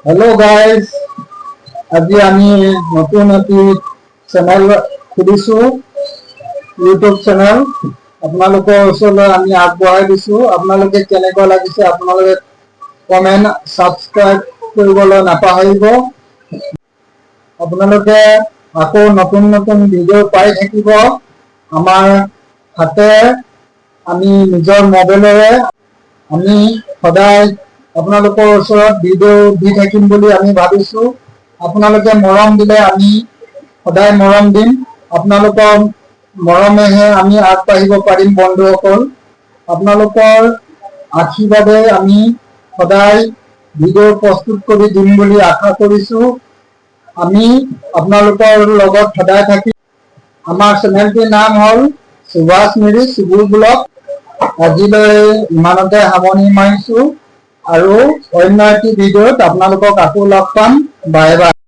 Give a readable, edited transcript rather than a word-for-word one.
Hello guys, আজি আমি নতুন এটি চেনেল খুলিছো, ইউটিউব চেনেল। আপোনালোকৰ ওচৰলৈ আমি আগবঢ়াই দিছো। আপোনালোকে কেনেকুৱা লাগিছে আপোনালোকে কমেন্ট সাবস্ক্ৰাইব কৰিবলৈ নাপাহৰিব। আপোনালোকে আকৌ নতুন নতুন ভিডিঅ' পাই থাকিব আমাৰ হাতে। আমি নিজৰ মোবাইলেৰে আমি সদায় আপোনালোকৰ ওচৰত ভিডিঅ' দি থাকিম বুলি আমি ভাবিছো। আপোনালোকে মৰম দিলে আমি সদায় মৰম দিম। আপোনালোকৰ মৰমেহে আমি আগবাঢ়িব পাৰিম বন্ধুসকল। আপোনালোকৰ আশীৰ্বাদে আমি সদায় ভিডিঅ' প্ৰস্তুত কৰি দিম বুলি আশা কৰিছো। আমি আপোনালোকৰ লগত সদায় থাকিম। আমাৰ চেনেলটিৰ নাম হ'ল সুভাষ মিৰি চুবুৰ ব্লগ। আজিলৈ ইমানতে সামৰণি মাৰিছো আৰু অন্য এটি ভিডিঅ'ত আপোনালোকক আকৌ লগ পাম। Bye bye.